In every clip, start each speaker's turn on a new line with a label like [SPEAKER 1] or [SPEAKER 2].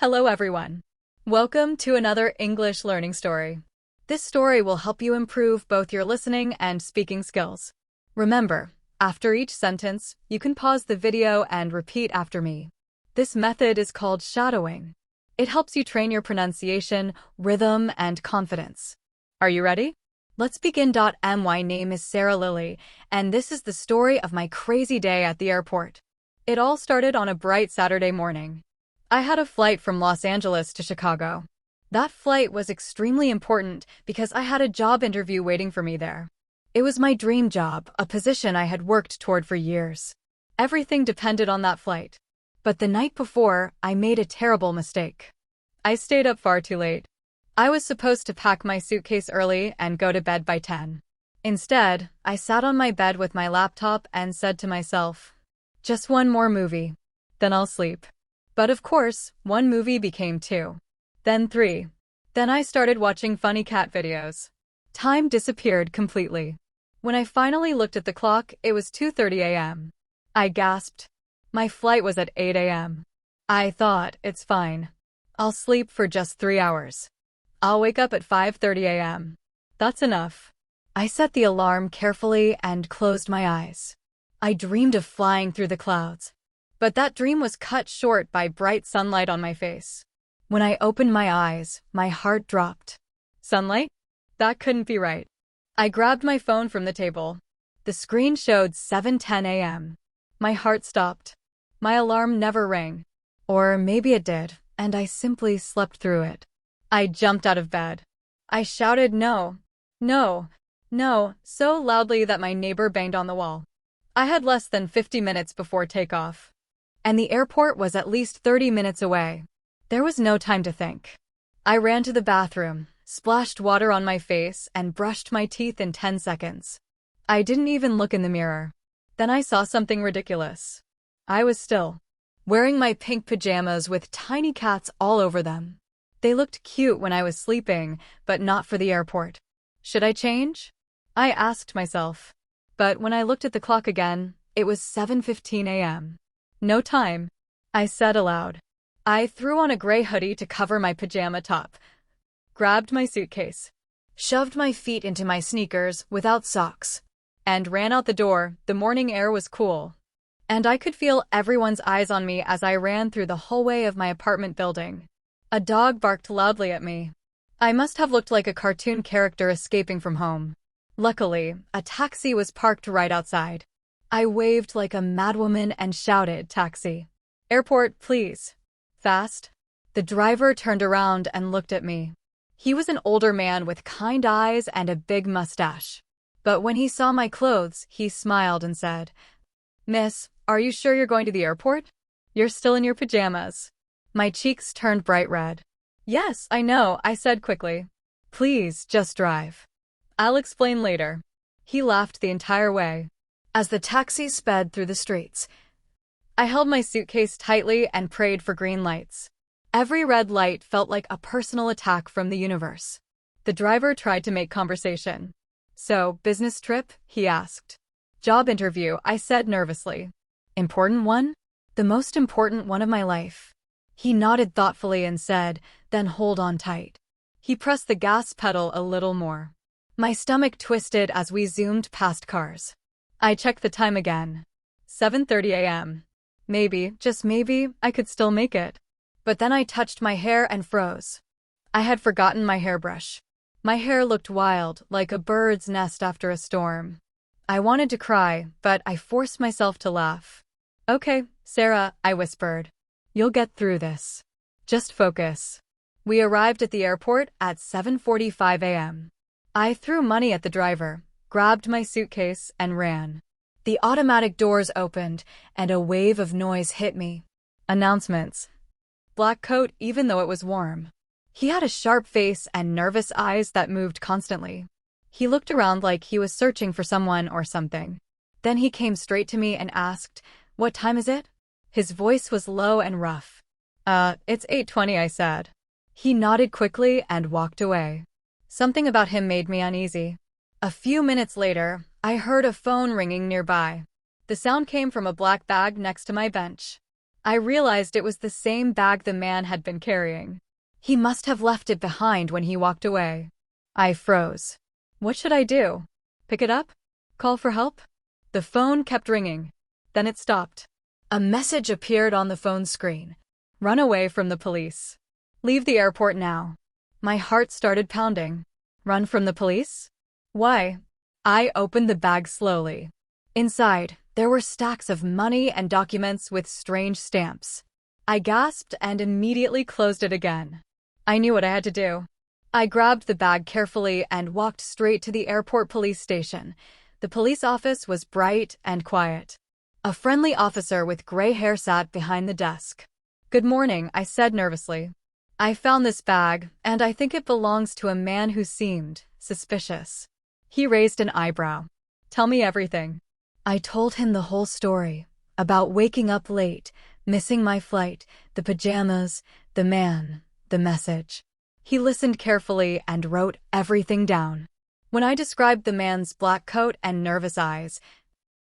[SPEAKER 1] Hello everyone. Welcome to another English learning story. This story will help you improve both your listening and speaking skills. Remember, after each sentence, you can pause the video and repeat after me. This method is called shadowing. It helps you train your pronunciation, rhythm, and confidence. Are you ready? Let's begin. My name is Sarah Lily, and this is the story of my crazy day at the airport. It all started on a bright Saturday morning. I had a flight from Los Angeles to Chicago. That flight was extremely important because I had a job interview waiting for me there. It was my dream job, a position I had worked toward for years. Everything depended on that flight. But the night before, I made a terrible mistake. I stayed up far too late. I was supposed to pack my suitcase early and go to bed by 10. Instead, I sat on my bed with my laptop and said to myself, just one more movie. Then I'll sleep. But of course, one movie became two. Then three. Then I started watching funny cat videos. Time disappeared completely. When I finally looked at the clock, it was 2:30 a.m. I gasped. My flight was at 8 a.m. I thought, it's fine. I'll sleep for just 3 hours. I'll wake up at 5:30 a.m. That's enough. I set the alarm carefully and closed my eyes. I dreamed of flying through the clouds. But that dream was cut short by bright sunlight on my face. When I opened my eyes, my heart dropped. Sunlight? That couldn't be right. I grabbed my phone from the table. The screen showed 7:10 a.m. My heart stopped. My alarm never rang. Or maybe it did, and I simply slept through it. I jumped out of bed. I shouted no, no, no, so loudly that my neighbor banged on the wall. I had less than 50 minutes before takeoff. And the airport was at least 30 minutes away. There was no time to think. I ran to the bathroom, splashed water on my face, and brushed my teeth in 10 seconds. I didn't even look in the mirror. Then I saw something ridiculous. I was still wearing my pink pajamas with tiny cats all over them. They looked cute when I was sleeping, but not for the airport. Should I change? I asked myself. But when I looked at the clock again, it was 7:15 a.m. No time, I said aloud. I threw on a gray hoodie to cover my pajama top, grabbed my suitcase, shoved my feet into my sneakers without socks, and ran out the door. The morning air was cool, and I could feel everyone's eyes on me as I ran through the hallway of my apartment building. A dog barked loudly at me. I must have looked like a cartoon character escaping from home. Luckily, a taxi was parked right outside. I waved like a madwoman and shouted, "Taxi. Airport, please. Fast." The driver turned around and looked at me. He was an older man with kind eyes and a big mustache. But when he saw my clothes, he smiled and said, "Miss, are you sure you're going to the airport? You're still in your pajamas." My cheeks turned bright red. "Yes, I know," I said quickly. "Please, just drive. I'll explain later." He laughed the entire way. As the taxi sped through the streets, I held my suitcase tightly and prayed for green lights. Every red light felt like a personal attack from the universe. The driver tried to make conversation. "So, business trip?" he asked. "Job interview," I said nervously. "Important one?" "The most important one of my life." He nodded thoughtfully and said, "Then hold on tight." He pressed the gas pedal a little more. My stomach twisted as we zoomed past cars. I checked the time again. 7:30 a.m. Maybe, just maybe, I could still make it. But then I touched my hair and froze. I had forgotten my hairbrush. My hair looked wild, like a bird's nest after a storm. I wanted to cry, but I forced myself to laugh. "Okay, Sarah," I whispered. "You'll get through this. Just focus." We arrived at the airport at 7:45 a.m. I threw money at the driver, grabbed my suitcase, and ran. The automatic doors opened, and a wave of noise hit me. Announcements. Black coat even though it was warm. He had a sharp face and nervous eyes that moved constantly. He looked around like he was searching for someone or something. Then he came straight to me and asked, "What time is it?" His voice was low and rough. It's 8:20, I said. He nodded quickly and walked away. Something about him made me uneasy. A few minutes later, I heard a phone ringing nearby. The sound came from a black bag next to my bench. I realized it was the same bag the man had been carrying. He must have left it behind when he walked away. I froze. What should I do? Pick it up? Call for help? The phone kept ringing. Then it stopped. A message appeared on the phone screen. Run away from the police. Leave the airport now. My heart started pounding. Run from the police? Why? I opened the bag slowly. Inside, there were stacks of money and documents with strange stamps. I gasped and immediately closed it again. I knew what I had to do. I grabbed the bag carefully and walked straight to the airport police station. The police office was bright and quiet. A friendly officer with gray hair sat behind the desk. "Good morning," I said nervously. "I found this bag, and I think it belongs to a man who seemed suspicious." He raised an eyebrow. "Tell me everything." I told him the whole story, about waking up late, missing my flight, the pajamas, the man, the message. He listened carefully and wrote everything down. When I described the man's black coat and nervous eyes,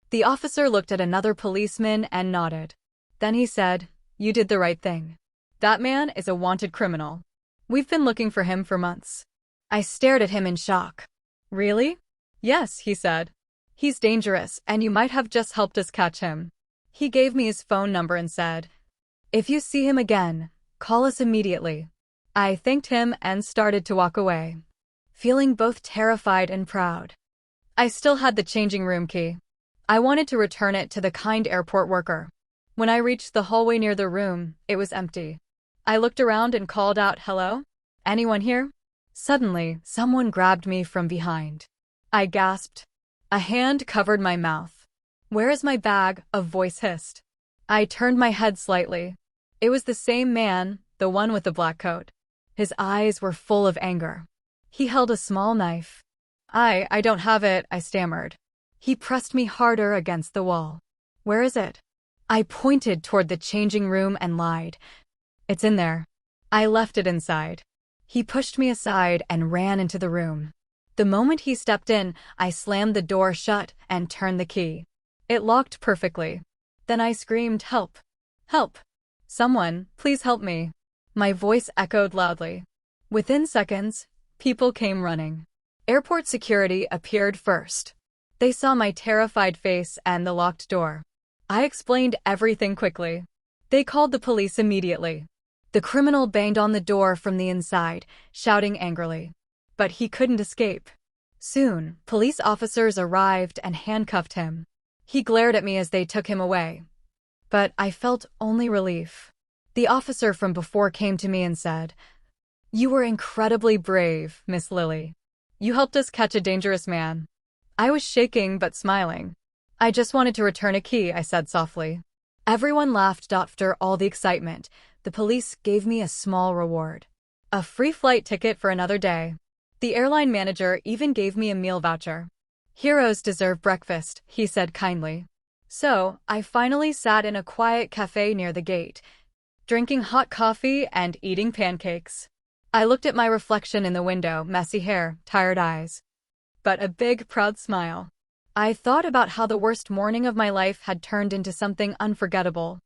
[SPEAKER 1] the officer looked at another policeman and nodded. Then he said, "You did the right thing. That man is a wanted criminal. We've been looking for him for months." I stared at him in shock. "Really?" "Yes," he said. "He's dangerous, and you might have just helped us catch him." He gave me his phone number and said, "If you see him again, call us immediately." I thanked him and started to walk away, feeling both terrified and proud. I still had the changing room key. I wanted to return it to the kind airport worker. When I reached the hallway near the room, it was empty. I looked around and called out, "Hello? Anyone here?" Suddenly, someone grabbed me from behind. I gasped. A hand covered my mouth. "Where is my bag?" a voice hissed. I turned my head slightly. It was the same man, the one with the black coat. His eyes were full of anger. He held a small knife. I don't have it," I stammered. He pressed me harder against the wall. "Where is it?" I pointed toward the changing room and lied. "It's in there." I left it inside. He pushed me aside and ran into the room. The moment he stepped in, I slammed the door shut and turned the key. It locked perfectly. Then I screamed, "Help! Help! Someone, please help me." My voice echoed loudly. Within seconds, people came running. Airport security appeared first. They saw my terrified face and the locked door. I explained everything quickly. They called the police immediately. The criminal banged on the door from the inside, shouting angrily. But he couldn't escape. Soon, police officers arrived and handcuffed him. He glared at me as they took him away. But I felt only relief. The officer from before came to me and said, "You were incredibly brave, Miss Lily. You helped us catch a dangerous man." I was shaking but smiling. "I just wanted to return a key," I said softly. Everyone laughed. After all the excitement, the police gave me a small reward. A free flight ticket for another day. The airline manager even gave me a meal voucher. "Heroes deserve breakfast," he said kindly. So, I finally sat in a quiet cafe near the gate, drinking hot coffee and eating pancakes. I looked at my reflection in the window, messy hair, tired eyes, but a big, proud smile. I thought about how the worst morning of my life had turned into something unforgettable.